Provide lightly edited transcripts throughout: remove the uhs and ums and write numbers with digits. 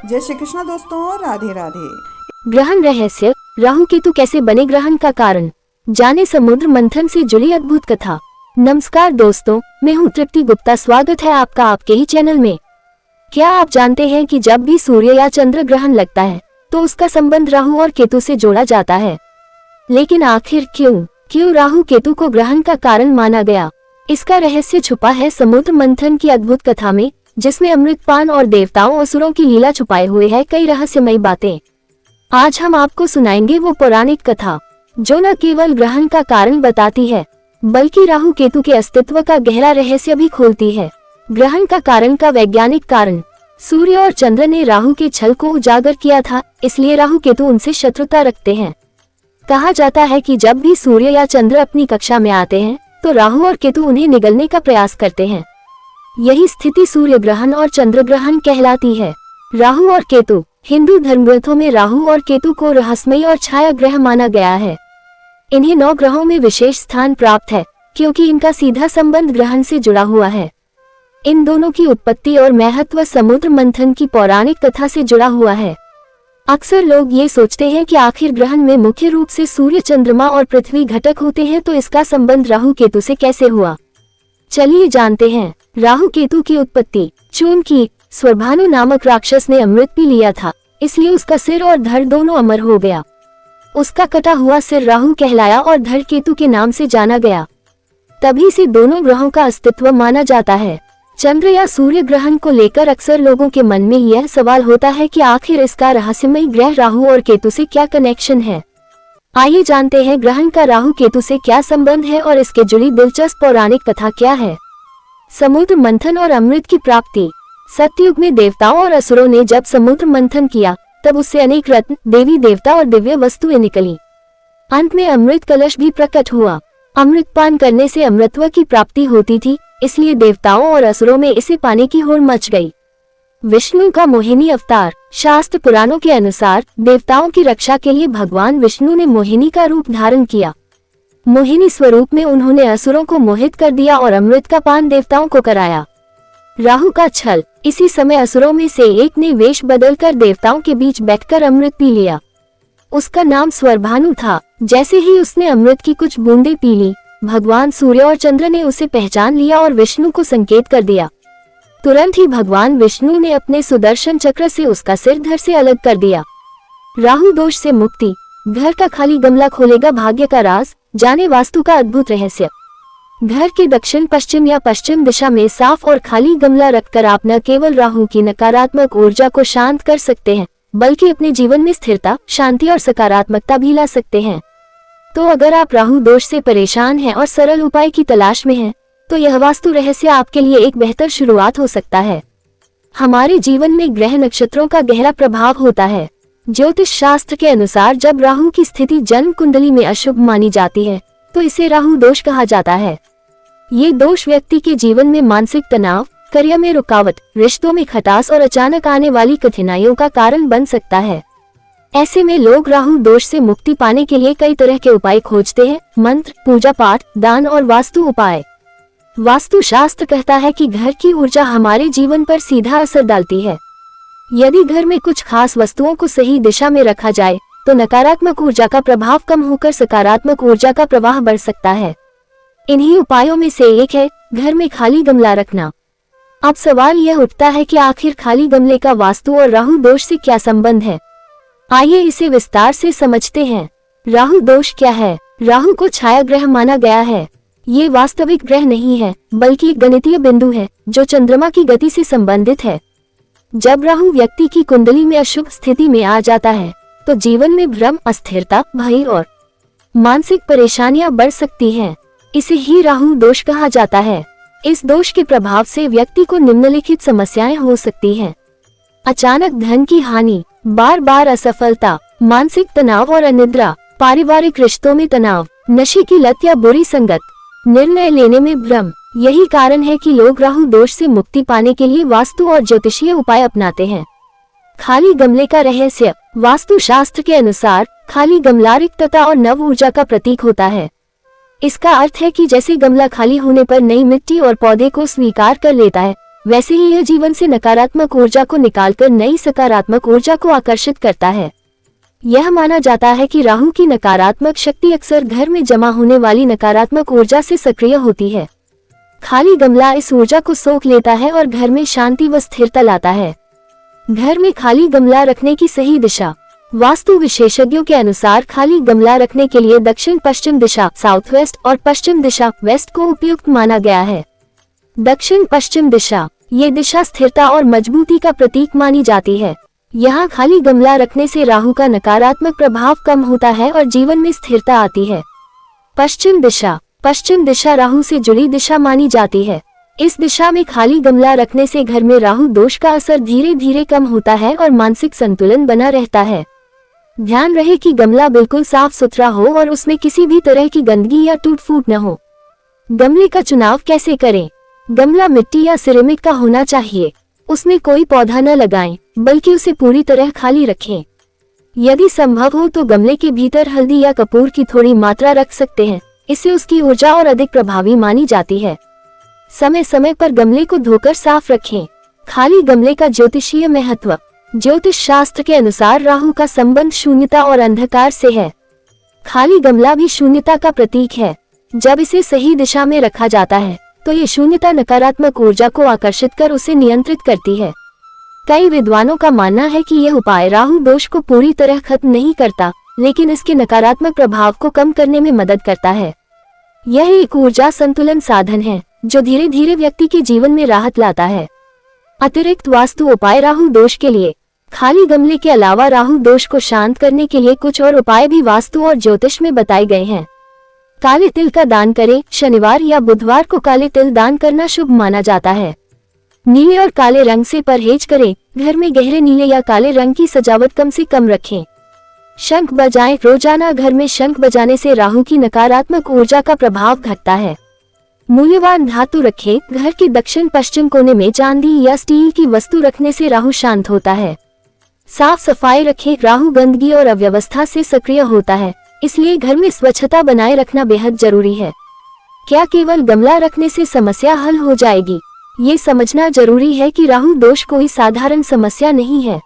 जय श्री कृष्ण दोस्तों, राधे राधे। ग्रहण रहस्य, राहु केतु कैसे बने ग्रहण का कारण, जाने समुद्र मंथन से जुड़ी अद्भुत कथा। नमस्कार दोस्तों, मैं हूँ तृप्ति गुप्ता। स्वागत है आपका आपके ही चैनल में। क्या आप जानते हैं कि जब भी सूर्य या चंद्र ग्रहण लगता है तो उसका संबंध राहु और केतु से जोड़ा जाता है। लेकिन आखिर क्यों राहु केतु को ग्रहण का कारण माना गया? इसका रहस्य छुपा है समुद्र मंथन की अद्भुत कथा में, जिसमें अमृतपान और देवताओं असुरों की लीला छुपाए हुए है कई रहस्यमयी बातें। आज हम आपको सुनाएंगे वो पौराणिक कथा जो न केवल ग्रहण का कारण बताती है, बल्कि राहु केतु के अस्तित्व का गहरा रहस्य भी खोलती है। ग्रहण का कारण का वैज्ञानिक कारण। सूर्य और चंद्र ने राहु के छल को उजागर किया था, इसलिए राहु केतु उनसे शत्रुता रखते हैं। कहा जाता है कि जब भी सूर्य या चंद्र अपनी कक्षा में आते हैं तो राहु और केतु उन्हें निगलने का प्रयास करते हैं। यही स्थिति सूर्य ग्रहण और चंद्र ग्रहण कहलाती है। राहु और केतु। हिंदू धर्मग्रंथों में राहु और केतु को रहस्यमयी और छाया ग्रह माना गया है। इन्हें 9 ग्रहों में विशेष स्थान प्राप्त है, क्योंकि इनका सीधा संबंध ग्रहण से जुड़ा हुआ है। इन दोनों की उत्पत्ति और महत्व समुद्र मंथन की पौराणिक कथा से जुड़ा हुआ है। अक्सर लोग ये सोचते हैं कि आखिर ग्रहण में मुख्य रूप से सूर्य, चंद्रमा और पृथ्वी घटक होते हैं, तो इसका संबंध राहु केतु से कैसे हुआ? चलिए जानते हैं। राहु केतु की उत्पत्ति। चूंकि स्वरभानु नामक राक्षस ने अमृत पी लिया था, इसलिए उसका सिर और धड़ दोनों अमर हो गया। उसका कटा हुआ सिर राहु कहलाया और धड़ केतु के नाम से जाना गया। तभी से दोनों ग्रहों का अस्तित्व माना जाता है। चंद्र या सूर्य ग्रहण को लेकर अक्सर लोगों के मन में यह सवाल होता है कि आखिर इसका रहस्यमयी ग्रह राहु और केतु से क्या कनेक्शन है। आइए जानते हैं ग्रहण का राहु केतु से क्या संबंध है और इसके जुड़ी दिलचस्प पौराणिक कथा क्या है। समुद्र मंथन और अमृत की प्राप्ति। सतयुग में देवताओं और असुरों ने जब समुद्र मंथन किया, तब उससे अनेक रत्न, देवी देवता और दिव्य वस्तुएं निकली। अंत में अमृत कलश भी प्रकट हुआ। अमृतपान करने से अमृतत्व की प्राप्ति होती थी, इसलिए देवताओं और असुरों में इसे पाने की होड़ मच गई। विष्णु का मोहिनी अवतार। शास्त्र पुराणों के अनुसार देवताओं की रक्षा के लिए भगवान विष्णु ने मोहिनी का रूप धारण किया। मोहिनी स्वरूप में उन्होंने असुरों को मोहित कर दिया और अमृत का पान देवताओं को कराया। राहु का छल। इसी समय असुरों में से एक ने वेश बदलकर देवताओं के बीच बैठकर अमृत पी लिया। उसका नाम स्वरभानु था। जैसे ही उसने अमृत की कुछ बूंदें पी ली, भगवान सूर्य और चंद्र ने उसे पहचान लिया और विष्णु को संकेत कर दिया। तुरंत ही भगवान विष्णु ने अपने सुदर्शन चक्र से उसका सिर धड़ से अलग कर दिया। राहु दोष से मुक्ति। घर का खाली गमला खोलेगा भाग्य का राज, जाने वास्तु का अद्भुत रहस्य। घर के दक्षिण पश्चिम या पश्चिम दिशा में साफ और खाली गमला रखकर आप न केवल राहु की नकारात्मक ऊर्जा को शांत कर सकते हैं, बल्कि अपने जीवन में स्थिरता, शांति और सकारात्मकता भी ला सकते हैं। तो अगर आप राहु दोष से परेशान हैं और सरल उपाय की तलाश में हैं, तो यह वास्तु रहस्य आपके लिए एक बेहतर शुरुआत हो सकता है। हमारे जीवन में ग्रह नक्षत्रों का गहरा प्रभाव होता है। ज्योतिष शास्त्र के अनुसार जब राहु की स्थिति जन्म कुंडली में अशुभ मानी जाती है, तो इसे राहु दोष कहा जाता है। ये दोष व्यक्ति के जीवन में मानसिक तनाव, करियर में रुकावट, रिश्तों में खटास और अचानक आने वाली कठिनाइयों का कारण बन सकता है। ऐसे में लोग राहु दोष से मुक्ति पाने के लिए कई तरह के उपाय खोजते हैं। मंत्र, पूजा पाठ, दान और वास्तु उपाय। वास्तु शास्त्र कहता है कि घर की ऊर्जा हमारे जीवन पर सीधा असर डालती है। यदि घर में कुछ खास वस्तुओं को सही दिशा में रखा जाए, तो नकारात्मक ऊर्जा का प्रभाव कम होकर सकारात्मक ऊर्जा का प्रवाह बढ़ सकता है। इन्हीं उपायों में से एक है घर में खाली गमला रखना। अब सवाल यह उठता है कि आखिर खाली गमले का वास्तु और राहु दोष से क्या संबंध है। आइए इसे विस्तार से समझते हैं। राहु दोष क्या है? राहु को छाया ग्रह माना गया है। ये वास्तविक ग्रह नहीं है, बल्कि एक गणितीय बिंदु है जो चंद्रमा की गति से संबंधित है। जब राहु व्यक्ति की कुंडली में अशुभ स्थिति में आ जाता है, तो जीवन में भ्रम, अस्थिरता, भय और मानसिक परेशानियां बढ़ सकती हैं। इसे ही राहु दोष कहा जाता है। इस दोष के प्रभाव से व्यक्ति को निम्नलिखित समस्याएं हो सकती हैं। अचानक धन की हानि, बार बार असफलता, मानसिक तनाव और अनिद्रा, पारिवारिक रिश्तों में तनाव, नशे की लत या बुरी संगत, निर्णय लेने में भ्रम। यही कारण है कि लोग राहु दोष से मुक्ति पाने के लिए वास्तु और ज्योतिषीय उपाय अपनाते हैं। खाली गमले का रहस्य। वास्तु शास्त्र के अनुसार खाली गमला रिक्तता और नव ऊर्जा का प्रतीक होता है। इसका अर्थ है कि जैसे गमला खाली होने पर नई मिट्टी और पौधे को स्वीकार कर लेता है, वैसे ही यह जीवन से नकारात्मक ऊर्जा को निकालकर नई सकारात्मक ऊर्जा को आकर्षित करता है। यह माना जाता है कि राहु की नकारात्मक शक्ति अक्सर घर में जमा होने वाली नकारात्मक ऊर्जा से सक्रिय होती है। खाली गमला इस ऊर्जा को सोख लेता है और घर में शांति व स्थिरता लाता है। घर में खाली गमला रखने की सही दिशा। वास्तु विशेषज्ञों के अनुसार खाली गमला रखने के लिए दक्षिण पश्चिम दिशा साउथ वेस्ट और पश्चिम दिशा वेस्ट को उपयुक्त माना गया है। दक्षिण पश्चिम दिशा, ये दिशा स्थिरता और मजबूती का प्रतीक मानी जाती है। यहाँ खाली गमला रखने से राहु का नकारात्मक प्रभाव कम होता है और जीवन में स्थिरता आती है। पश्चिम दिशा राहु से जुड़ी दिशा मानी जाती है। इस दिशा में खाली गमला रखने से घर में राहु दोष का असर धीरे धीरे कम होता है और मानसिक संतुलन बना रहता है। ध्यान रहे कि गमला बिल्कुल साफ सुथरा हो और उसमें किसी भी तरह की गंदगी या टूट फूट न हो। गमले का चुनाव कैसे करें? गमला मिट्टी या सिरेमिक का होना चाहिए। उसमें कोई पौधा न लगाएं, बल्कि उसे पूरी तरह खाली रखें। यदि संभव हो तो गमले के भीतर हल्दी या कपूर की थोड़ी मात्रा रख सकते हैं। इससे उसकी ऊर्जा और अधिक प्रभावी मानी जाती है। समय समय पर गमले को धोकर साफ रखें। खाली गमले का ज्योतिषीय महत्व। ज्योतिष शास्त्र के अनुसार राहु का संबंध शून्यता और अंधकार से है। खाली गमला भी शून्यता का प्रतीक है। जब इसे सही दिशा में रखा जाता है तो ये शून्यता नकारात्मक ऊर्जा को आकर्षित कर उसे नियंत्रित करती है। कई विद्वानों का मानना है कि यह उपाय राहु दोष को पूरी तरह खत्म नहीं करता, लेकिन इसके नकारात्मक प्रभाव को कम करने में मदद करता है। यह एक ऊर्जा संतुलन साधन है जो धीरे धीरे व्यक्ति के जीवन में राहत लाता है। अतिरिक्त वास्तु उपाय राहु दोष के लिए। खाली गमले के अलावा राहु दोष को शांत करने के लिए कुछ और उपाय भी वास्तु और ज्योतिष में बताए गए हैं। काले तिल का दान करें। शनिवार या बुधवार को काले तिल दान करना शुभ माना जाता है। नीले और काले रंग से परहेज करें। घर में गहरे नीले या काले रंग की सजावट कम से कम रखें। शंख बजाएं। रोजाना घर में शंख बजाने से राहु की नकारात्मक ऊर्जा का प्रभाव घटता है। मूल्यवान धातु रखें। घर के दक्षिण पश्चिम कोने में चांदी या स्टील की वस्तु रखने से राहु शांत होता है। साफ सफाई रखें। राहु गंदगी और अव्यवस्था से सक्रिय होता है, इसलिए घर में स्वच्छता बनाए रखना बेहद जरूरी है। क्या केवल गमला रखने से समस्या हल हो जाएगी? ये समझना जरूरी है कि राहु दोष कोई साधारण समस्या नहीं है।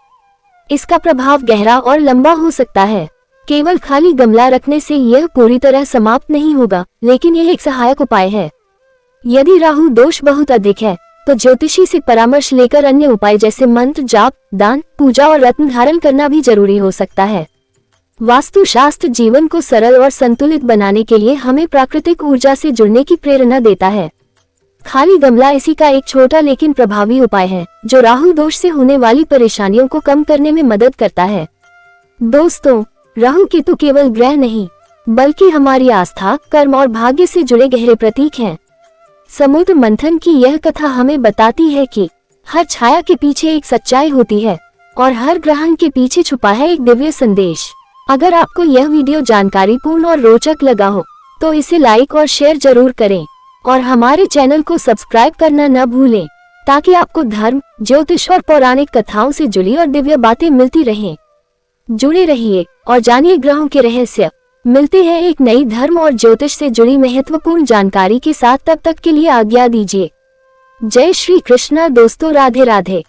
इसका प्रभाव गहरा और लंबा हो सकता है। केवल खाली गमला रखने से यह पूरी तरह समाप्त नहीं होगा, लेकिन यह एक सहायक उपाय है। यदि राहु दोष बहुत अधिक है तो ज्योतिषी से परामर्श लेकर अन्य उपाय जैसे मंत्र जाप, दान, पूजा और रत्न धारण करना भी जरूरी हो सकता है। वास्तुशास्त्र जीवन को सरल और संतुलित बनाने के लिए हमें प्राकृतिक ऊर्जा से जुड़ने की प्रेरणा देता है। खाली गमला इसी का एक छोटा लेकिन प्रभावी उपाय है जो राहु दोष से होने वाली परेशानियों को कम करने में मदद करता है। दोस्तों, राहु केतु केवल ग्रह नहीं, बल्कि हमारी आस्था, कर्म और भाग्य से जुड़े गहरे प्रतीक हैं। समुद्र मंथन की यह कथा हमें बताती है कि हर छाया के पीछे एक सच्चाई होती है और हर ग्रहण के पीछे छुपा है एक दिव्य संदेश। अगर आपको यह वीडियो जानकारीपूर्ण और रोचक लगा हो तो इसे लाइक और शेयर जरूर करें और हमारे चैनल को सब्सक्राइब करना न भूलें, ताकि आपको धर्म, ज्योतिष और पौराणिक कथाओं से जुड़ी और दिव्य बातें मिलती रहें। जुड़े रहिए और जानिए ग्रहों के रहस्य। मिलते हैं एक नई धर्म और ज्योतिष से जुड़ी महत्वपूर्ण जानकारी के साथ। तब तक के लिए आज्ञा दीजिए। जय श्री कृष्णा दोस्तों, राधे राधे।